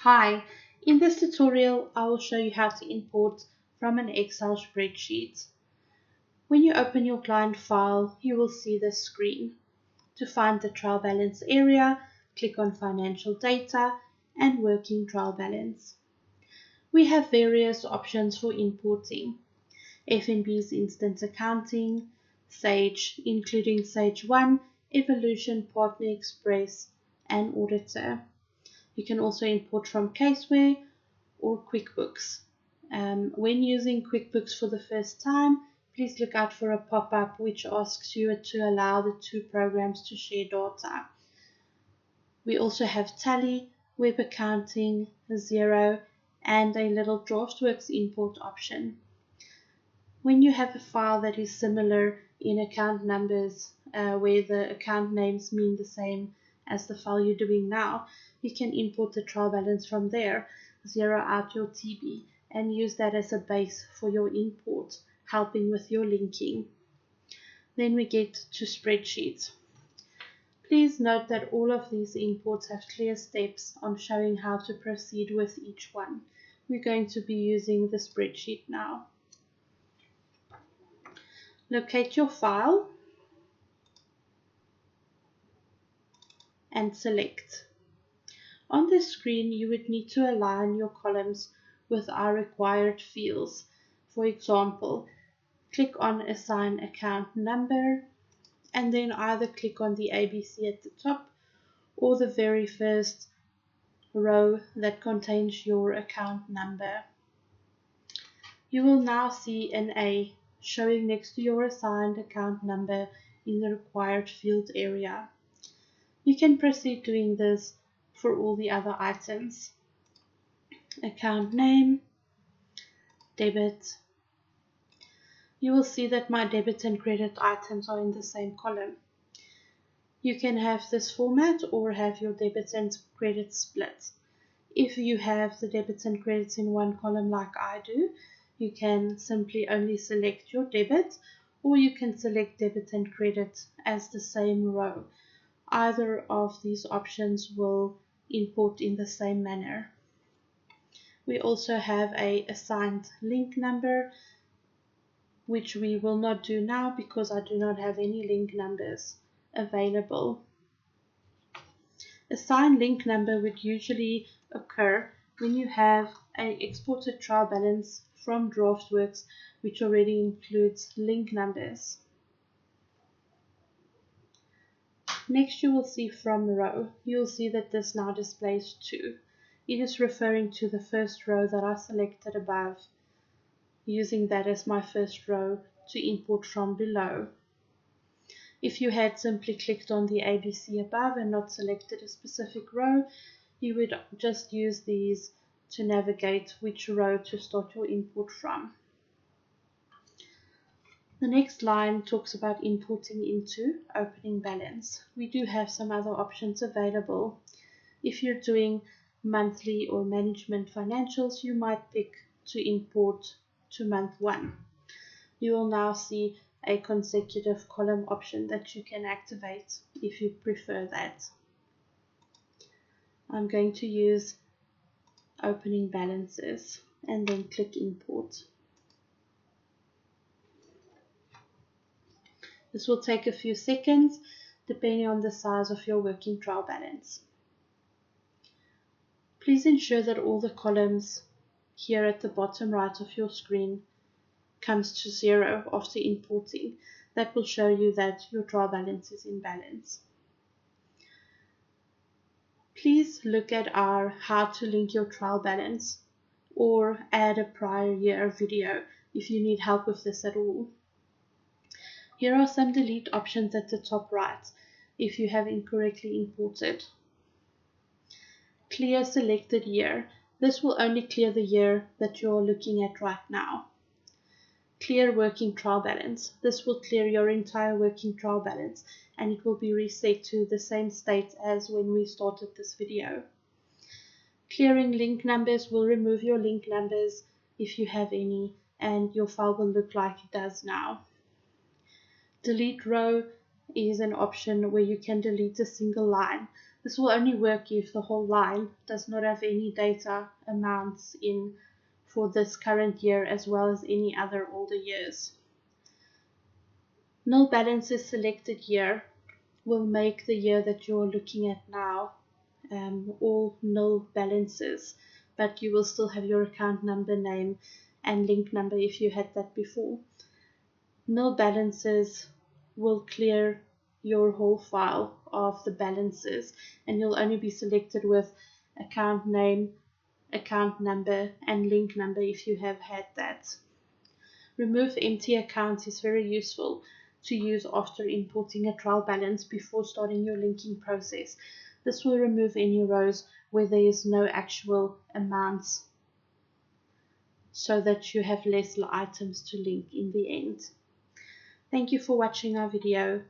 Hi, in this tutorial I will show you how to import from an Excel spreadsheet. When you open your client file, you will see this screen. To find the trial balance area, click on Financial Data and Working Trial Balance. We have various options for importing. F&B's Instant Accounting, Sage, including Sage 1, Evolution, Partner Express, and Auditor. You can also import from Caseware or QuickBooks. When using QuickBooks for the first time, please look out for a pop-up which asks you to allow the two programs to share data. We also have Tally, Web Accounting, Xero, and a little Draftworx import option. When you have a file that is similar in account numbers, where the account names mean the same as the file you're doing now, you can import the trial balance from there, zero out your TB, and use that as a base for your import, helping with your linking. Then we get to spreadsheets. Please note that all of these imports have clear steps on showing how to proceed with each one. We're going to be using the spreadsheet now. Locate your file and select. On the screen, you would need to align your columns with our required fields. For example, click on Assign Account Number, and then either click on the ABC at the top or the very first row that contains your account number. You will now see an A showing next to your assigned account number in the required field area. You can proceed doing this for all the other items. Account name, debit. You will see that my debit and credit items are in the same column. You can have this format or have your debits and credits split. If you have the debits and credits in one column like I do, you can simply only select your debit, or you can select debit and credit as the same row. Either of these options will import in the same manner. We also have a assigned link number, which we will not do now because I do not have any link numbers available. Assigned link number would usually occur when you have an exported trial balance from Draftworx, which already includes link numbers. Next, you will see from row. You will see that this now displays 2. It is referring to the first row that I selected above, using that as my first row to import from below. If you had simply clicked on the ABC above and not selected a specific row, you would just use these to navigate which row to start your import from. The next line talks about importing into opening balance. We do have some other options available. If you're doing monthly or management financials, you might pick to import to month 1. You will now see a consecutive column option that you can activate if you prefer that. I'm going to use opening balances and then click import. This will take a few seconds depending on the size of your working trial balance. Please ensure that all the columns here at the bottom right of your screen comes to 0 after importing. That will show you that your trial balance is in balance. Please look at our How to Link Your Trial Balance or Add a Prior Year video if you need help with this at all. Here are some delete options at the top right if you have incorrectly imported. Clear selected year. This will only clear the year that you are looking at right now. Clear working trial balance. This will clear your entire working trial balance and it will be reset to the same state as when we started this video. Clearing link numbers will remove your link numbers if you have any, and your file will look like it does now. Delete row is an option where you can delete a single line. This will only work if the whole line does not have any data amounts in for this current year as well as any other older years. Nil balances selected here will make the year that you're looking at now all nil balances, but you will still have your account number, name, and link number if you had that before. Nil balances will clear your whole file of the balances, and you'll only be selected with account name, account number, and link number if you have had that. Remove empty accounts is very useful to use after importing a trial balance before starting your linking process. This will remove any rows where there is no actual amounts so that you have less items to link in the end. Thank you for watching our video.